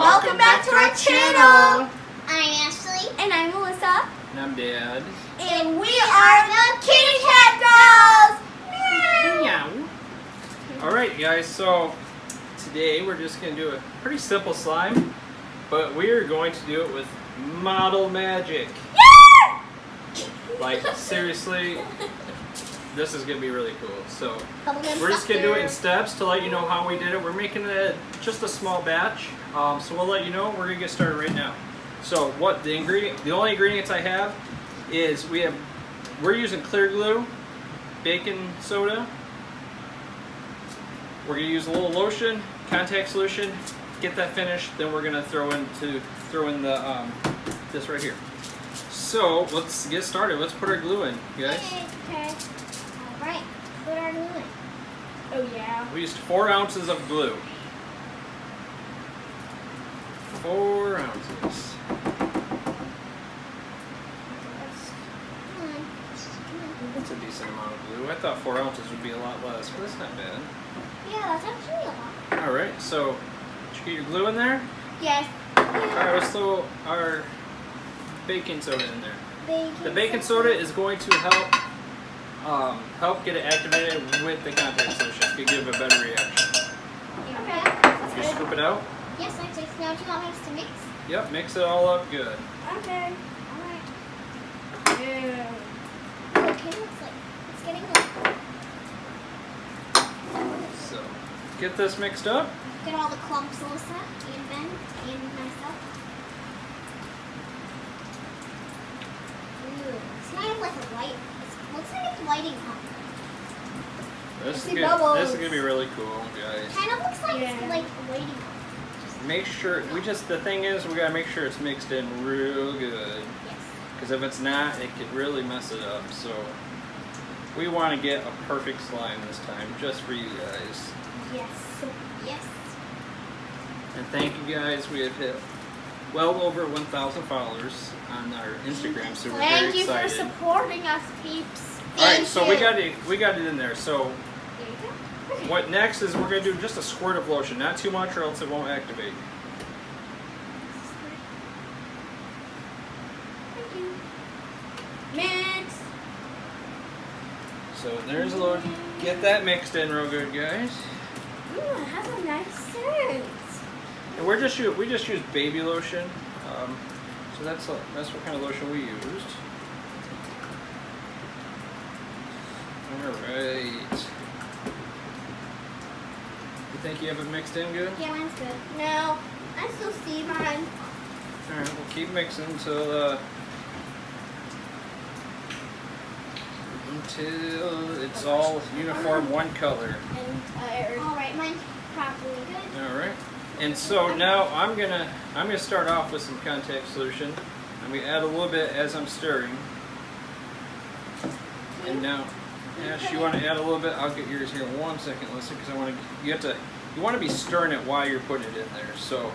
Welcome back to our channel. I'm Ashley. And I'm Melissa. And I'm Dad. And we are the Kitty Cat Dolls. Meow. Alright guys, so today we're just going to do a pretty simple slime, but we're going to do it with model magic. Yeah! Like seriously, this is going to be really cool. So Bubblegum we're just going to do it in sucker. steps to let you know how we did it. We're making it just a small batch, so we'll let you know. We're going to get started right now. So the only ingredients I have is we're using clear glue, baking soda. We're going to use a little lotion, contact solution, get that finished, then we're going to throw in the this right here. So let's get started. Let's put our glue in, you guys. Okay. Alright, put our glue in. Oh yeah. We used 4 ounces of glue. 4 ounces. That's a decent amount of glue. I thought 4 ounces would be a lot less, but that's not bad. Yeah, that's actually a lot. Alright, so did you get your glue in there? Yes. Alright, let's throw our baking soda in there. The baking soda is going to help get it activated with the contact solution. It's going to give a better reaction. Okay. Just scoop it out. Yes, I just now do you want us to mix? Yep, mix it all up good. Okay. Alright. Yeah. Okay, it's getting good. So, get this mixed up. Get all the clumps, Alyssa, and Ben, and myself. Ooh, it's kind of like a light. It looks like it's lighting up. This see bubbles. is gonna be really cool, guys. Kind of looks like it's Yeah. like lighting up. Make sure the thing is we gotta make sure it's mixed in real good. Yes. Because if it's not, it could really mess it up. So we want to get a perfect slime this time, just for you guys. Yes. Yes. And thank you guys. We have hit well over 1,000 followers on our Instagram, so we're Thank very you for excited. supporting us, peeps. All right, Thank so you. we got it in there. So There you go. what next is we're gonna do just a squirt of lotion, not too much, or else it won't activate. Thank you. Mix. So there's a little. Get that mixed in real good, guys. Ooh, it has a nice scent. And we just use baby lotion. So that's what kind of lotion we used. All right. You think you have it mixed in good? Yeah, mine's good. No, I still see mine. All right, we'll keep mixing until it's all uniform, one color. And tired. Alright, mine's probably good. All right. And so now I'm gonna start off with some contact solution. I'm gonna add a little bit as I'm stirring. And now, Ash, you want to add a little bit? I'll get yours here in 1 second, listen, because you want to be stirring it while you're putting it in there. So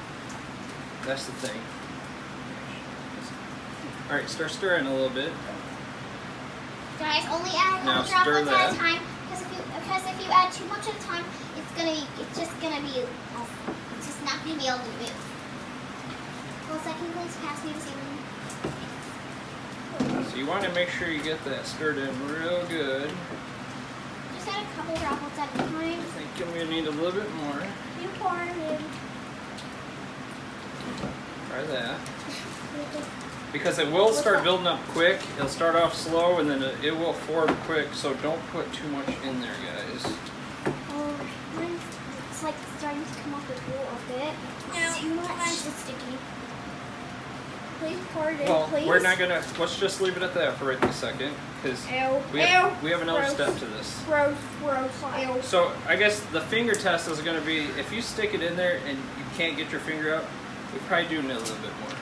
that's the thing. All right, start stirring a little bit. Guys, only add a Now couple stir droplets at that. a time. Because if you add too much at a time, it's just gonna be not gonna be able to move. Well, second, please pass me the same. So you want to make sure you get that stirred in real good. Just add a couple droplets at a time. I think I'm gonna need a little bit more. You pour it in. Try that. Because it will start building up quick. It'll start off slow and then it will form quick, so don't put too much in there, guys. Oh, it's like starting to come off the glue a bit. No, Too much. mine's just sticky. Please pour it in, Well, please. we're not gonna, let's just leave it at that for right this second, because Ew. we have another Gross. step to this. Gross, gross, ew. So I guess the finger test is gonna be, if you stick it in there and you can't get your finger out, we probably do need a little bit more.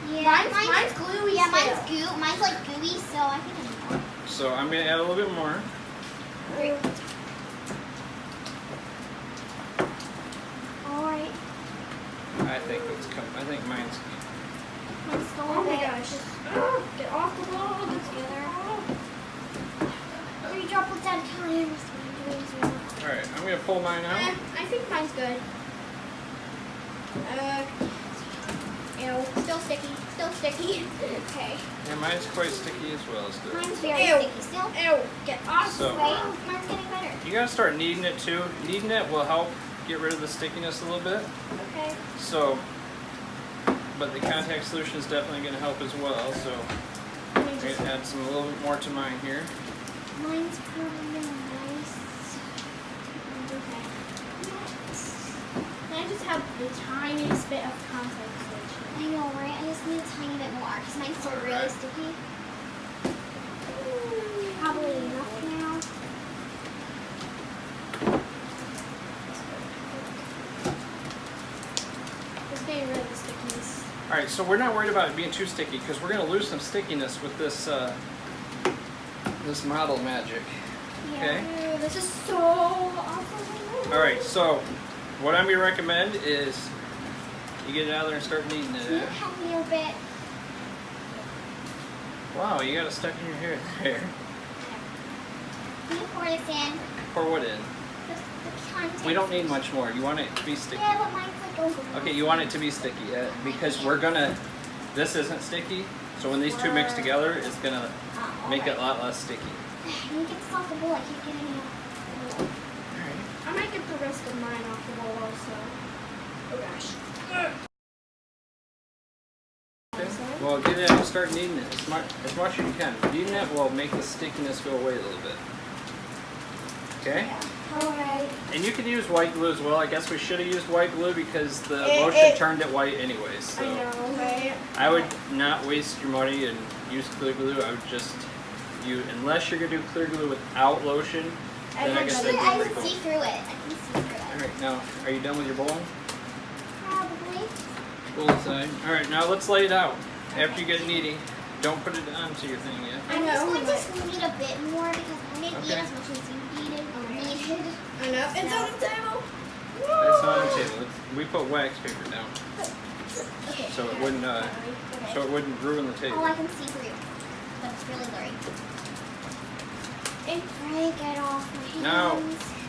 Yeah, Mine's gluey Yeah, still. mine's goo. Mine's like gooey, so I think I need more. So I'm gonna add a little bit more. Alright. I think mine's Mine's going Oh my a bit. gosh. Get off the wall together. 3 droplets at a time. That's what I'm doing as well. Alright, I'm gonna pull mine out. I think mine's good. Ew. Still sticky. Still sticky. Okay. Yeah, mine's quite sticky as well. Still. Mine's very Ew. sticky still. Ew. Get off. So- Right? Mine's getting better. You gotta start kneading it too. Kneading it will help get rid of the stickiness a little bit. Okay. So, but the contact solution is definitely gonna help as well. So, Let me I'm just. gonna add a little bit more to mine here. Mine's probably nice. Okay. I just have the tiniest bit of contact solution. I know, right? I just need a tiny bit more because mine's still really Alright. sticky. Probably enough now. It's getting rid of the stickiness. All right, so we're not worried about it being too sticky because we're gonna lose some stickiness with this this model magic. Okay. Ew, this is so awesome. All right, so what I'm gonna recommend is you get it out of there and start kneading Can it. you Ash. help me a bit? Wow, you got it stuck in your hair there. Can you pour this in? Pour what in? The contact We don't need solution. much more. You want it to be sticky. Yeah, but mine's like over. Okay, you want it to be sticky because we're gonna. This isn't sticky, so when these two mix together, it's gonna Oh, make it a alright. lot less sticky. I need to get this off the bowl. I keep getting it off. All right. I might get the rest of mine off the bowl also. Oh gosh. Okay. Well, get it out and start kneading it as much as you can. Kneading it will make the stickiness go away a little bit. Okay? Alright. And you can use white glue as well. I guess we should have used white glue because the It- lotion it- turned it white anyways. So I know, right? I would not waste your money and use clear glue. I would just unless you're gonna do clear glue without lotion, then I guess that'd be I pretty can cool. see through it. I can see through it. Alright, now are you done with your bowl? Probably. Bowl aside. Alright, now let's lay it out. After you get kneading, don't put it onto your thing yet. I'm I just know, going but- to knead a bit more because I didn't Okay. eat as much as you needed. I know. It's on the table. That's not on the table. We put wax paper down Okay. so it wouldn't so it wouldn't ruin the Oh, table. I can see through. But it's really blurry. Break it off my hands. Now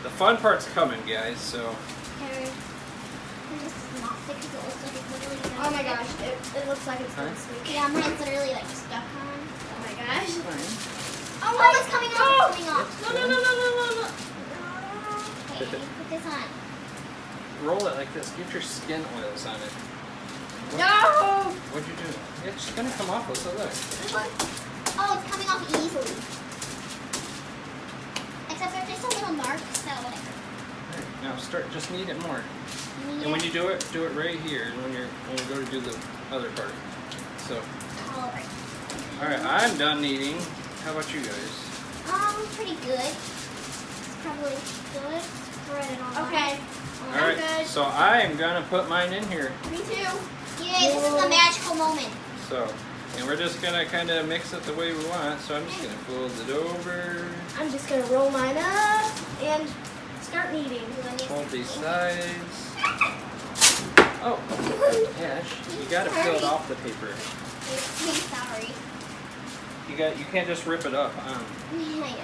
the fun part's coming, guys. So Okay. This is not thick because it looks like it's literally done. Oh my gosh, it looks like it's Huh? gonna stick. Yeah, mine's literally like stuck on. Oh my gosh. Oh, it's coming off. It's coming off. No, no, no, no, no, no, no. Okay, put this on. roll it like this. Get your skin oils on it. No! What'd you do? It's gonna come off. Let's look. Oh, it's coming off easily. Except there's just a little mark, so whatever. Alright, now start. Just knead it more. Knead And when it. you do it right here. When you go to do the other part. So, All right. all right, I'm done kneading. How about you guys? Pretty good. It's probably good. Spread it on. Okay. All right. good. So I am gonna put mine in here. Me too. Yay, this is the magical moment. So, and we're just gonna kind of mix it the way we want. So I'm just gonna fold it over. I'm just gonna roll mine up and start kneading. Hold these sides. Oh, Ash, you gotta peel it off the paper. I'm sorry. You can't just rip it up. I know.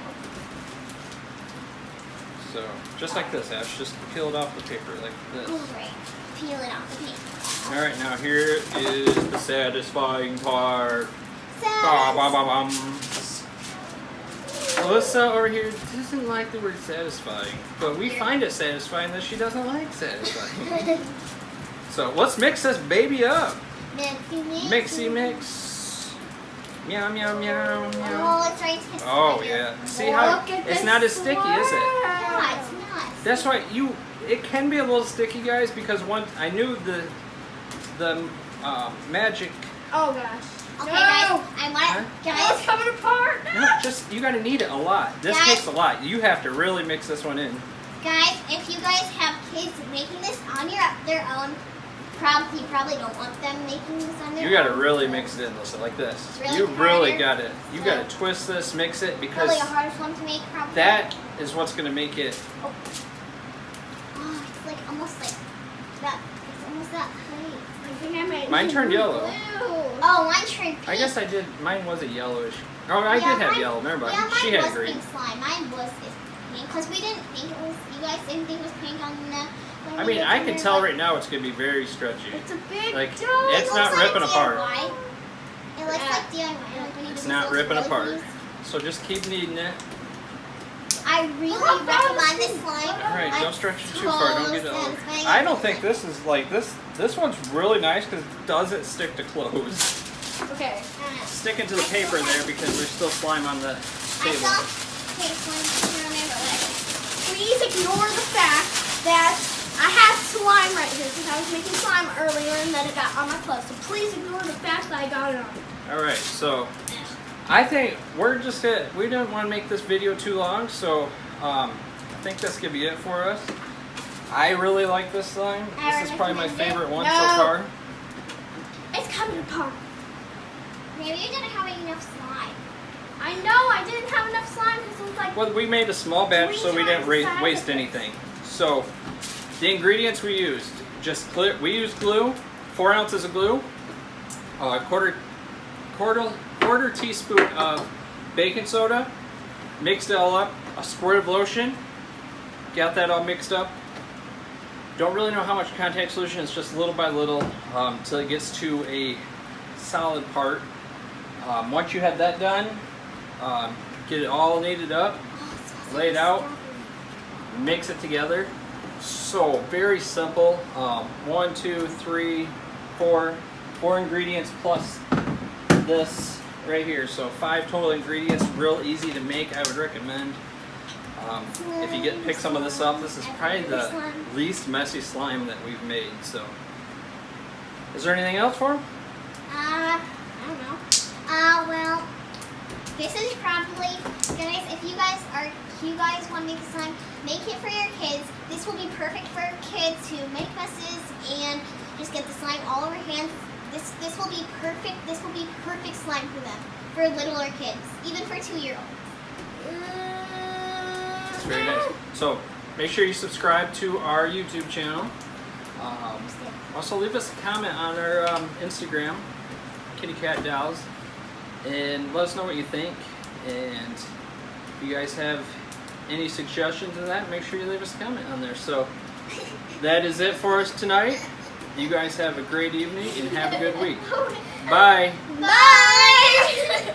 So just like this, Ash. Just peel it off the paper like this. Alright. Peel it off the paper. All right, now here is the satisfying part. So, Ba-ba-ba-bum. Alyssa over here doesn't like the word satisfying, but we find it satisfying that she doesn't like satisfying. So let's mix this baby up. Mixy mix. Meow meow meow meow. Oh, it's right. Oh yeah. See how Look at it's this not as sticky, is it? Yeah, it's not. That's why it can be a little sticky, guys, because once I knew the magic. Oh gosh. Okay, No! guys, I want Huh? Oh, it's coming apart. No, just you gotta knead it a lot. This Guys. takes a lot. You have to really mix this one in. Guys, if you guys have kids making this on their own, you probably don't want them making this on their own. You gotta really mix it in, Lisa, like this. It's really You really harder. gotta gotta twist this, mix it, because Probably the hardest one to make, probably. that is what's gonna make it. Oh, it's like almost like that. It's almost that height. I think I made Mine turned yellow. blue. Oh, mine turned pink. I guess mine was a yellowish. Oh, I Yeah, did have mine- yellow. Remember, Yeah, mine she was had green. pink slime. Mine was paint because we didn't think it was. You guys didn't think it was paint on the. I mean, I can tell right now it's gonna be very stretchy. It's a big Like, dough. it's not ripping apart. It looks like DIY. Like when you It's do not those ripping apart. roses. So just keep kneading it. I really recommend this slime. All right, don't stretch it too far. Don't get it all. satisfying. I don't think this is like this. This one's really nice because it doesn't stick to clothes. Okay. Sticking to the paper there because there's still slime on the I table. saw slime here on there, but whatever. Please ignore the fact that I have slime right here because I was making slime earlier and then it got on my clothes. So please ignore the fact that I got it on. All right, so I think we're just we didn't want to make this video too long, so I think this could be it for us. I really like this slime. This is probably my favorite one so far. It's coming apart. Maybe you didn't have enough slime. I know I didn't have enough slime because it was like. Well, we made a small batch so we didn't 3 times the waste size of anything. So the ingredients we used, just clear. We used glue, 4 ounces of glue, a quarter teaspoon of baking soda, mixed it all up, a squirt of lotion, got that all mixed up. Don't really know how much contact solution, it's just little by little until it gets to a solid part. Once you have that done, get it all kneaded up, lay it out, mix it together. So very simple. 1, 2, 3, 4 ingredients plus this right here. So 5 total ingredients, real easy to make. I would recommend. If you pick some of this up, this is probably the least messy slime that we've made. So, is there anything else for them? I don't know. Well, this is probably, guys. If you guys want to make a slime, make it for your kids. This will be perfect for kids who make messes and just get the slime all over hands. This will be perfect. This will be perfect slime for them, for littler kids, even for 2-year-olds. It's very nice. So make sure you subscribe to our YouTube channel. Also leave us a comment on our Instagram, Kitty Cat Dollz, and let us know what you think. And if you guys have any suggestions of that, make sure you leave us a comment on there. So that is it for us tonight. You guys have a great evening and have a good week. Bye. Bye.